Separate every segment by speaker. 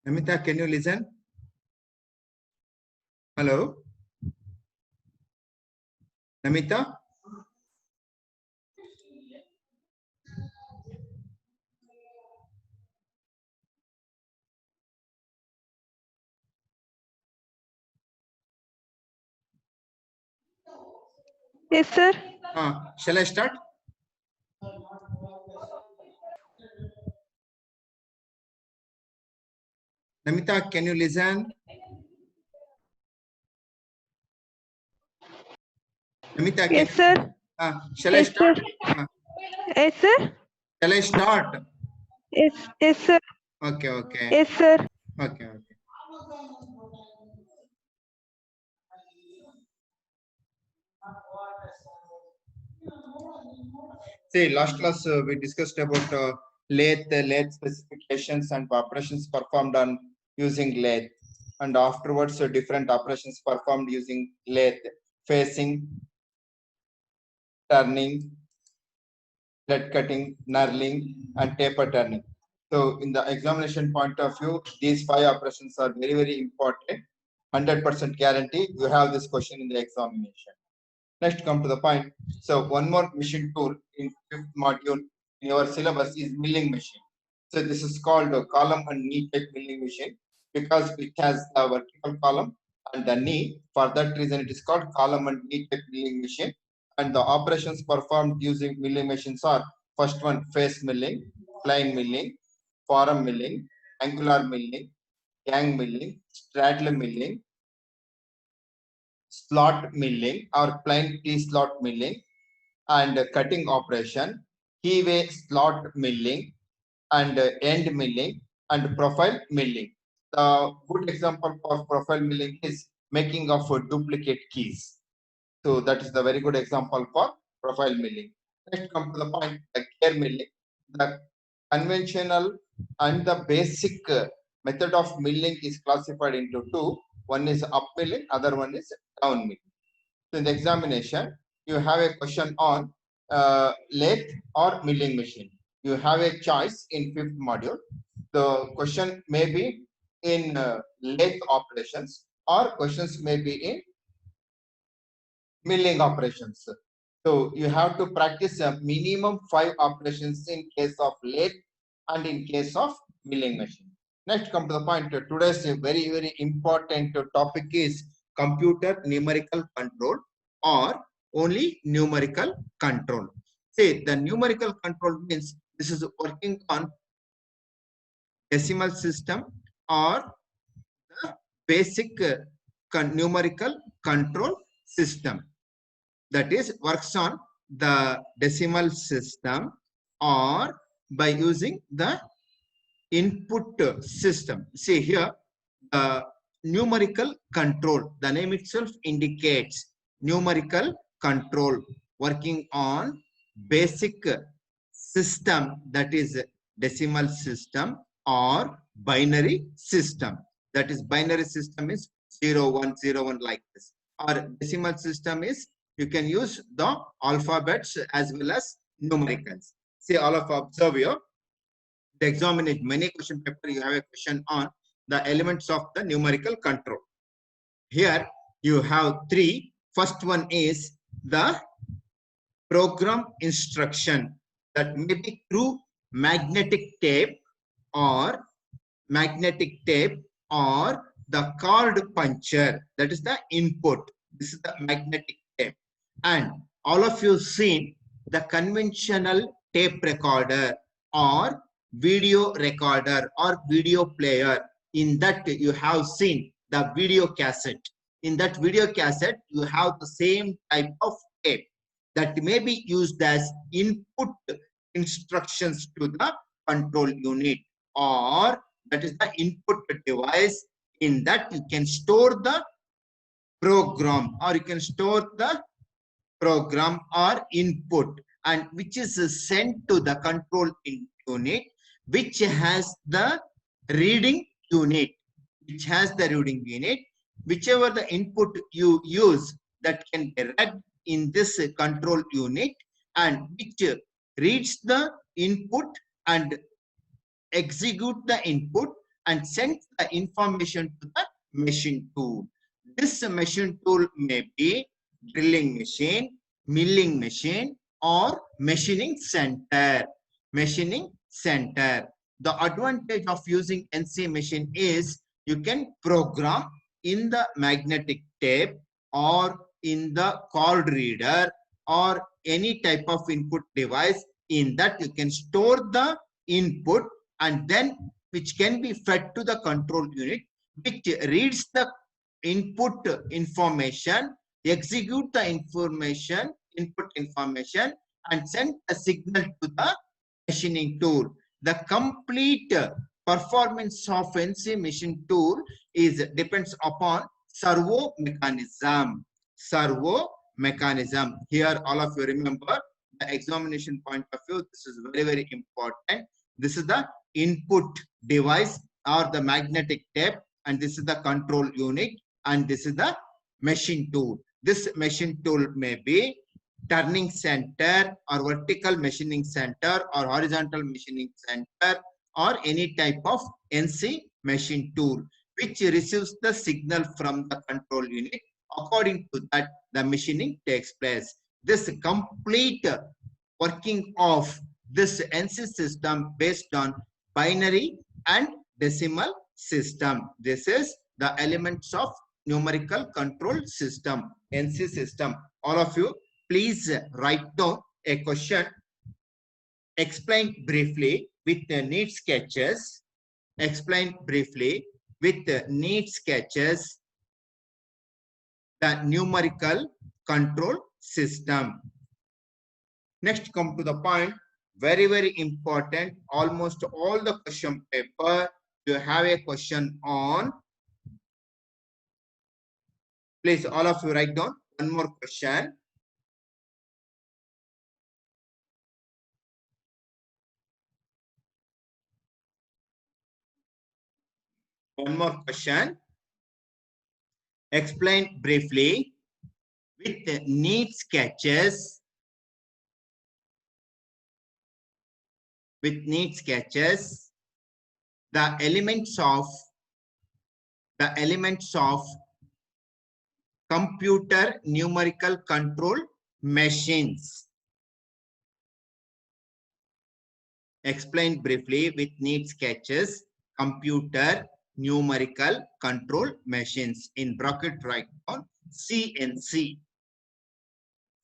Speaker 1: Namita, can you listen? Hello? Namita?
Speaker 2: Yes, sir.
Speaker 1: Shall I start? Namita, can you listen? Namita, can
Speaker 2: Yes, sir.
Speaker 1: shall I
Speaker 2: Yes, sir.
Speaker 1: start?
Speaker 2: Yes, sir.
Speaker 1: Shall I start?
Speaker 2: Yes, sir.
Speaker 1: Okay, okay.
Speaker 2: Yes, sir.
Speaker 1: Okay, okay. See, last class we discussed about lathe specifications and operations performed on using lathe, and afterwards different operations performed using lathe, facing, turning, thread cutting, knurling, and taper turning. So, in the examination point of view, these 5 operations are very, very important. 100% guarantee you have this question in the examination. Next, come to the point. So, one more machine tool in 5th module in your syllabus is milling machine. So, this is called a column and knee type milling machine because it has a vertical column and the knee. For that reason, it is called column and knee type milling machine. And the operations performed using milling machines are first one, face milling, plain milling, forum milling, angular milling, gang milling, straddle milling, slot milling or plain T-slot milling, and cutting operation, keyway slot milling, and end milling, and profile milling. The good example for profile milling is making of duplicate keys. So that is the very good example for profile milling. Next, come to the point, the gear milling. The conventional and the basic method of milling is classified into two. One is up milling, other one is down milling. So in the examination, you have a question on lathe or milling machine. You have a choice in 5th module. The question may be in lathe operations or questions may be in milling operations. So you have to practice a minimum 5 operations in case of lathe and in case of milling machine. Next, come to the point. Today's very, very important topic is computer numerical control or only numerical control. See, the numerical control means this is working on decimal system or the basic numerical control system, that is works on the decimal system or by using the input system. See here, the numerical control, the name itself indicates numerical control working on basic system, that is decimal system or binary system. That is binary system is 0101 like this, or decimal system is you can use the alphabets as well as numericals. See, all of observe here. The examination many question paper you have a question on the elements of the numerical control. Here you have three. First one is the program instruction, that may be through magnetic tape or magnetic tape or the card puncher, that is the input. This is the magnetic tape. And all of you seen the conventional tape recorder or video recorder or video player. In that you have seen the video cassette. In that video cassette you have the same type of tape that may be used as input instructions to the control unit, or that is the input device. In that you can store the program or you can store the program or input, and which is sent to the control unit, which has the reading unit, whichever the input you use that can be read in this control unit, and which reads the input and execute the input and sends the information to the machine tool. This machine tool may be drilling machine, milling machine, or machining center. Machining center. The advantage of using NC machine is you can program in the magnetic tape or in the card reader or any type of input device. In that you can store the input and then which can be fed to the control unit, which reads the input information, execute the information, input information, and send a signal to the machining tool. The complete performance of NC machine tool is depends upon servo mechanism. Servo mechanism. Here, all of you remember the examination point of view. This is very, very important. This is the input device or the magnetic tape, and this is the control unit, and this is the machine tool. This machine tool may be turning center or vertical machining center or horizontal machining center or any type of NC machine tool which receives the signal from the control unit. According to that, the machining takes place. This complete working of this NC system based on binary and decimal system. This is the elements of numerical control system, NC system. All of you, please write down a question. Explain briefly with the neat sketches. Explain briefly with the neat sketches the numerical control system. Next, come to the point. Very, very important. Almost all the question paper, you have a question on. Please, all of you write down one more question. One more question. Explain briefly with neat sketches. With neat sketches, the elements of computer numerical control machines. Explain briefly with neat sketches computer numerical control machines. In bracket write down CNC.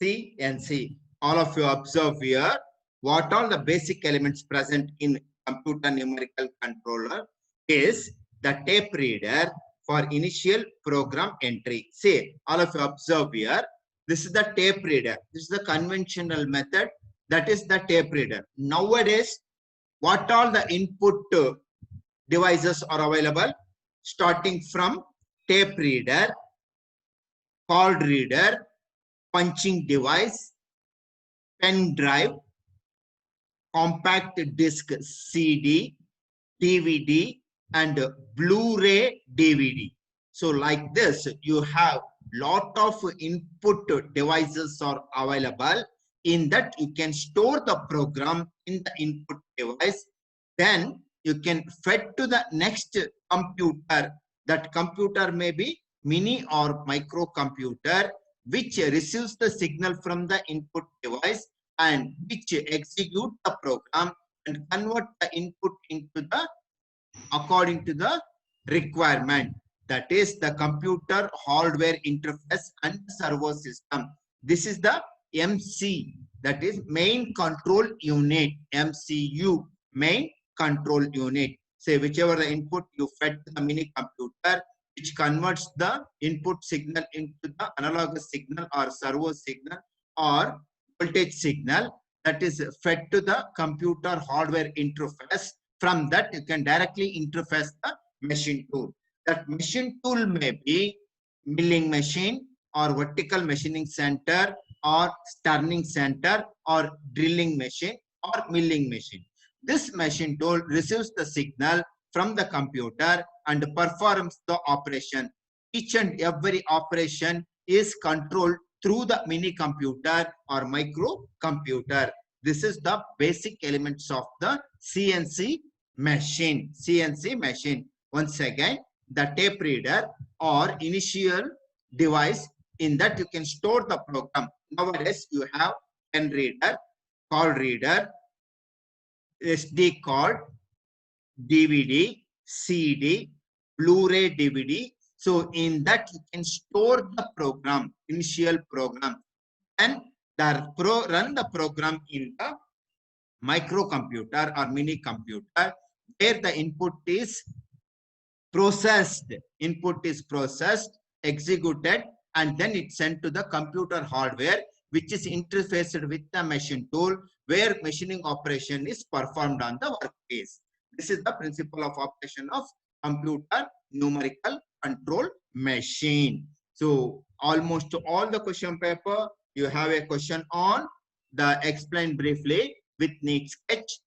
Speaker 1: CNC. All of you observe here what all the basic elements present in computer numerical controller is the tape reader for initial program entry. See, all of you observe here. This is the tape reader. This is the conventional method. That is the tape reader. Nowadays, what all the input devices are available? Starting from tape reader, card reader, punching device, pen drive, compact disc CD, DVD, and Blu-ray DVD. So like this, you have lot of input devices are available. In that, you can store the program in the input device. Then you can fed to the next computer. That computer may be mini or micro computer, which receives the signal from the input device and which execute the program and convert the input into the according to the requirement. That is the computer hardware interface and servo system. This is the MC, that is main control unit, MCU, main control unit. Say whichever the input you fed to the mini computer, which converts the input signal into the analogous signal or servo signal or voltage signal, that is fed to the computer hardware interface. From that, you can directly interface the machine tool. That machine tool may be milling machine or vertical machining center or turning center or drilling machine or milling machine. This machine tool receives the signal from the computer and performs the operation. Each and every operation is controlled through the mini computer or micro computer. This is the basic elements of the CNC machine, CNC machine. Once again, the tape reader or initial device, in that you can store the program. Nowadays, you have pen reader, call reader, SD card, DVD, CD, Blu-ray DVD. So in that you can store the program, initial program, and run the program in the microcomputer or mini computer, where the input is processed, executed, and then it's sent to the computer hardware, which is interfaced with the machine tool, where machining operation is performed on the workpiece. This is the principle of operation of computer numerical control machine. So almost all the question paper, you have a question on the explain briefly with neat sketch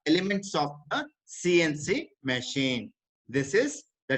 Speaker 1: elements of the CNC machine. That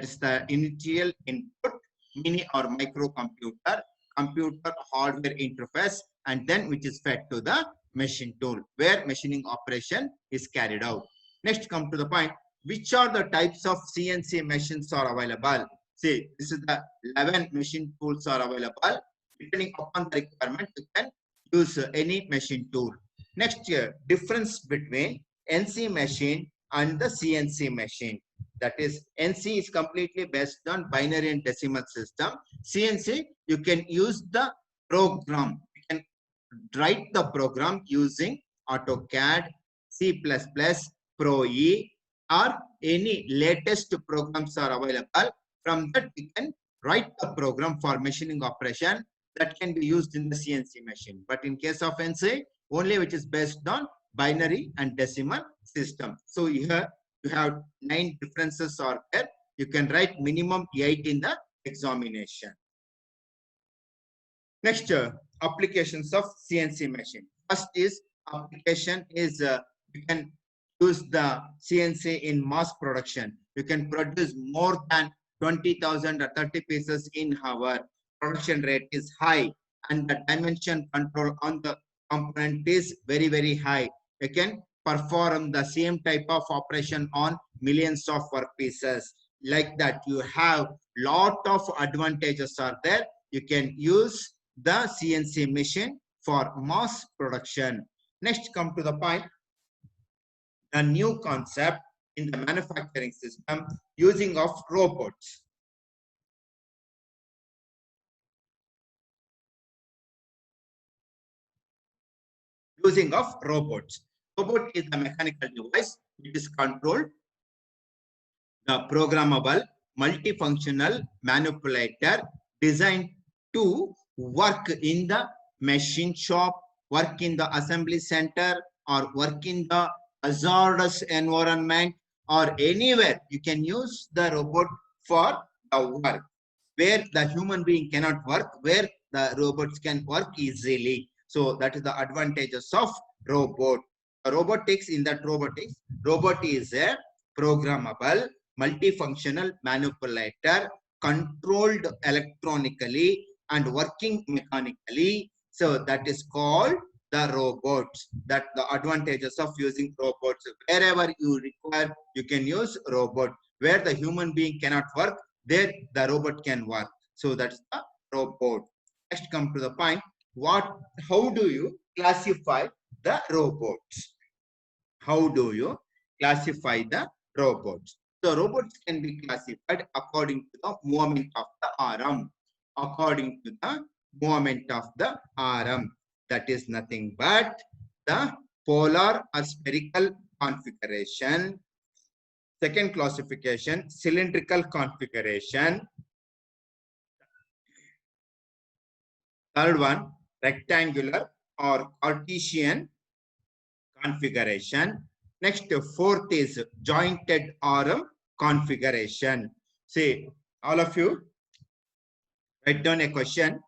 Speaker 1: is the initial input, mini or microcomputer, computer hardware interface, and then which is fed to the machine tool, where machining operation is carried out. Next, come to the point, which are the types of CNC machines are available? See, this is the 11 machine tools are available. Depending upon the requirement, you can use any machine tool. Next, difference between NC machine and the CNC machine. That is, NC is completely based on binary and decimal system. CNC, you can use the program. You can write the program using AutoCAD, C++, Pro E, or any latest programs are available. From that, we can write the program for machining operation that can be used in the CNC machine. But in case of NC, only which is based on binary and decimal system. So here you have 9 differences are there. You can write minimum 8 in the examination. Next, applications of CNC machine. First is application is you can use the CNC in mass production. You can produce more than 20,000 or 30 pieces in hour. Production rate is high, and the dimension control on the component is very, very high. You can perform the same type of operation on millions of work pieces. Like that, you have lot of advantages are there. You can use the CNC machine for mass production. Next, come to the point, a new concept in the manufacturing system, using of robots. Using of robots. Robot is a mechanical device which is controlled, the programmable, multifunctional manipulator designed to work in the machine shop, work in the assembly center, or work in the hazardous environment, or anywhere. You can use the robot for the work where the human being cannot work, where the robots can work easily. So that is the advantages of robot. Robotics, in that robotics, robot is a programmable, multifunctional manipulator, controlled electronically and working mechanically. So that is called the robots. That the advantages of using robots. Wherever you require, you can use robot. Where the human being cannot work, there the robot can work. So that's the robot. Next, come to the point. How do you classify the robots? How do you classify the robots? So robots can be classified according to the movement of the arm. According to the movement of the arm. That is nothing but the polar or spherical configuration. Second classification, cylindrical configuration. Third one, rectangular or Cartesian configuration. Next, fourth is jointed arm configuration. See, all of you write down a question.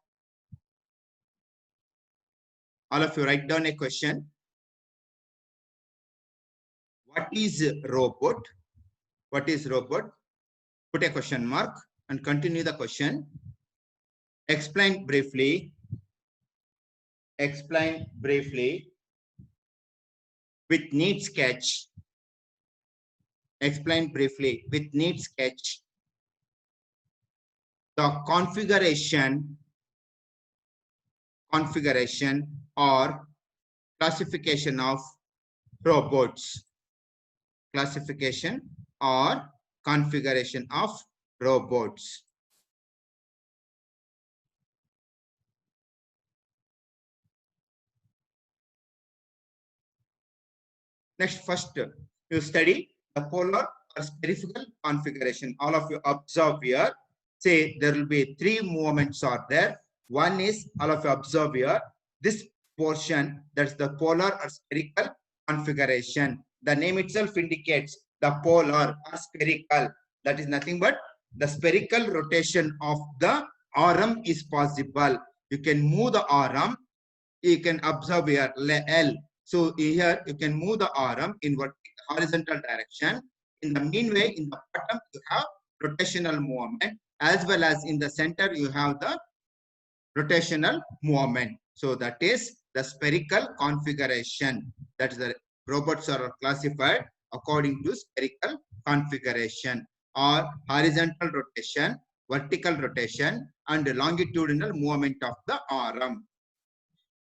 Speaker 1: All of you write down a question. What is robot? What is robot? Put a question mark and continue the question. Explain briefly. Explain briefly with neat sketch. explain briefly with neat sketch the configuration or classification of robots. Classification or configuration of robots. Next, first you study the polar or spherical configuration. All of you observe here. Say there will be three movements are there. One is, all of you observe here, this portion, that's the polar or spherical configuration. The name itself indicates the polar or spherical. That is nothing but the spherical rotation of the arm is possible. You can move the arm. You can observe here L. So here you can move the arm in horizontal direction. In the meanwhile, in the bottom you have rotational movement, as well as in the center you have the rotational movement. So that is the spherical configuration. That is the robots are classified according to spherical configuration or horizontal rotation, vertical rotation, and longitudinal movement of the arm.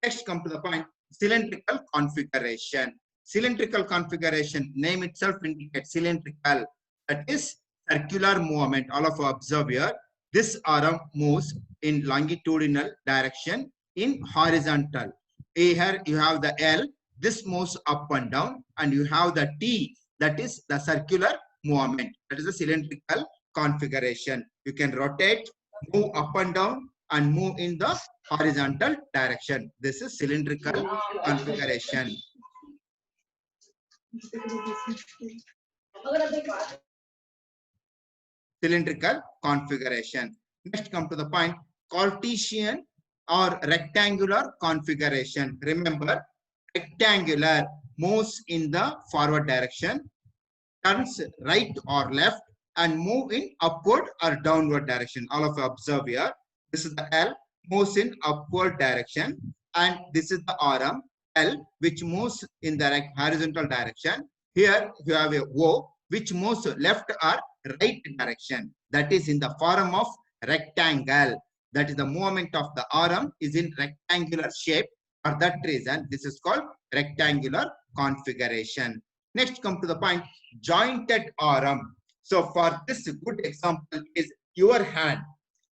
Speaker 1: Next, come to the point, cylindrical configuration. Cylindrical configuration, name itself indicates cylindrical. That is circular movement. All of you observe here. This arm moves in longitudinal direction in horizontal. Here you have the L. This moves up and down, and you have the T. That is the circular movement. That is the cylindrical configuration. You can rotate, move up and down, and move in the horizontal direction. This is cylindrical configuration. Cylindrical configuration. Next, come to the point, Cartesian or rectangular configuration. Remember, rectangular moves in the forward direction, turns right or left, and move in upward or downward direction. All of you observe here. This is the L, moves in upward direction, and this is the arm L, which moves in the horizontal direction. Here you have a O, which moves left or right direction. That is in the form of rectangle. That is the movement of the arm is in rectangular shape. For that reason, this is called rectangular configuration. Next, come to the point, jointed arm. So for this, good example is your hand.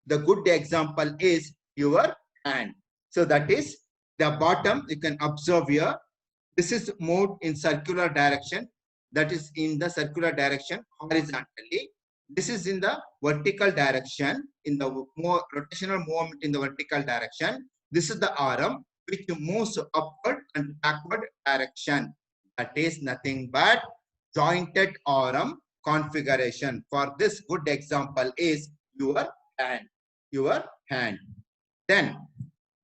Speaker 1: The good example is your hand. So that is the bottom. You can observe here. This is moved in circular direction. That is in the circular direction horizontally. This is in the vertical direction, in the more rotational movement in the vertical direction. This is the arm which moves upward and backward direction. That is nothing but jointed arm configuration. For this, good example is your hand. Your hand. Then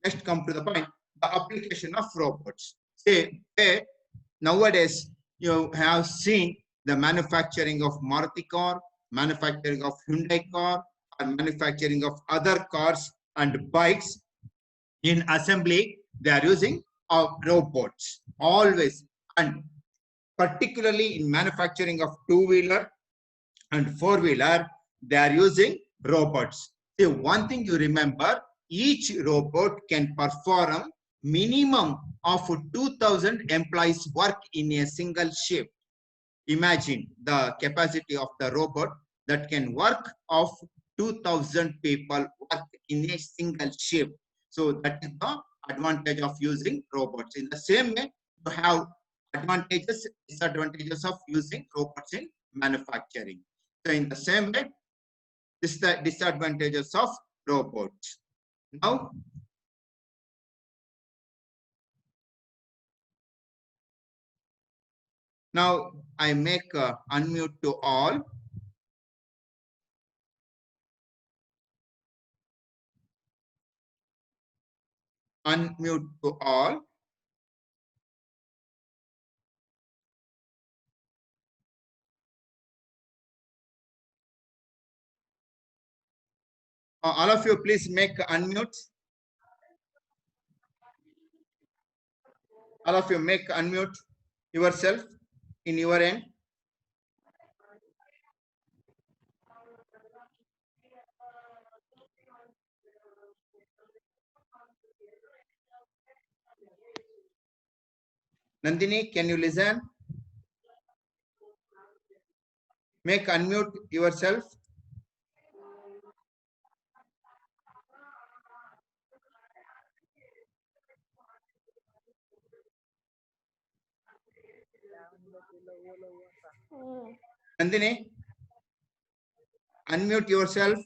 Speaker 1: next, come to the point, the application of robots. Say, nowadays you have seen the manufacturing of Maruti car, manufacturing of Hyundai car, and manufacturing of other cars and bikes. In assembly, they are using robots always, and particularly in manufacturing of two-wheeler and four-wheeler, they are using robots. See, one thing you remember, each robot can perform minimum of 2,000 employees work in a single shift. Imagine the capacity of the robot that can work of 2,000 people work in a single shift. So that is the advantage of using robots. In the same way, you have advantages, disadvantages of using robots in manufacturing. So in the same way, this is the disadvantages of robots. Now I make unmute to all. Unmute to all. All of you, please make unmute. All of you make unmute yourself in your end. Nandini, can you listen? Make unmute yourself. Nandini, unmute yourself.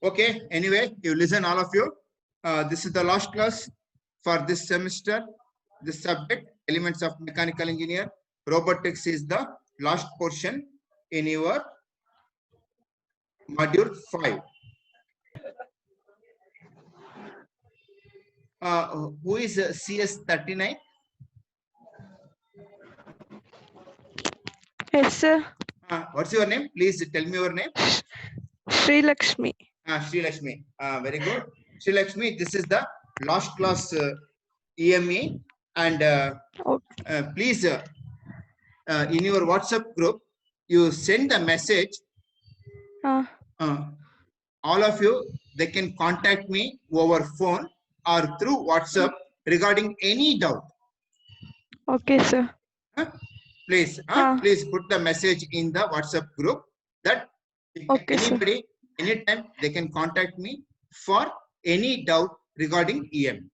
Speaker 1: Okay. Anyway, you listen, all of you. This is the last class for this semester. This subject, elements of mechanical engineer. Robotics is the last portion in your module 5. Who is CS39?
Speaker 2: Yes, sir.
Speaker 1: What's your name? Please tell me your name.
Speaker 2: Sri Lakshmi.
Speaker 1: Sri Lakshmi. Very good. Sri Lakshmi, this is the last class EME, and
Speaker 2: Okay.
Speaker 1: please in your WhatsApp group, you send a message.
Speaker 2: Uh,
Speaker 1: All of you, they can contact me over phone or through WhatsApp regarding any doubt.
Speaker 2: okay, sir.
Speaker 1: Please, please put the message in the WhatsApp group that
Speaker 2: Okay, sir.
Speaker 1: anybody, anytime they can contact me for any doubt regarding EM.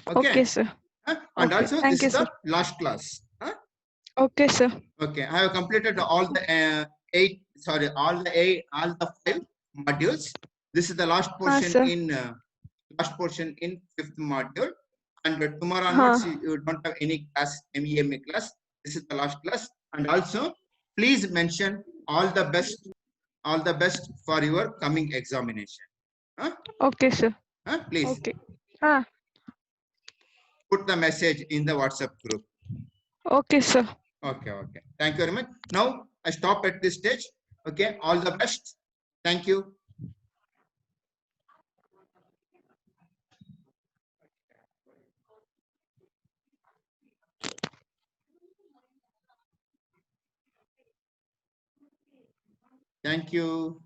Speaker 2: Okay, sir.
Speaker 1: And
Speaker 2: Okay,
Speaker 1: also
Speaker 2: thank
Speaker 1: this is
Speaker 2: you,
Speaker 1: the
Speaker 2: sir.
Speaker 1: last class.
Speaker 2: Okay, sir.
Speaker 1: Okay, I have completed all the all the 5 modules. This is the last portion
Speaker 2: sir.
Speaker 1: in 5th module, and tomorrow onwards you don't have any class, MEMA class. This is the last class, and also please mention all the best for your coming examination.
Speaker 2: Okay, sir.
Speaker 1: Please
Speaker 2: Okay.
Speaker 1: put the message in the WhatsApp group.
Speaker 2: Okay, sir.
Speaker 1: Okay. Thank you very much. Now I stop at this stage. Okay, all the best. Thank you. Thank you.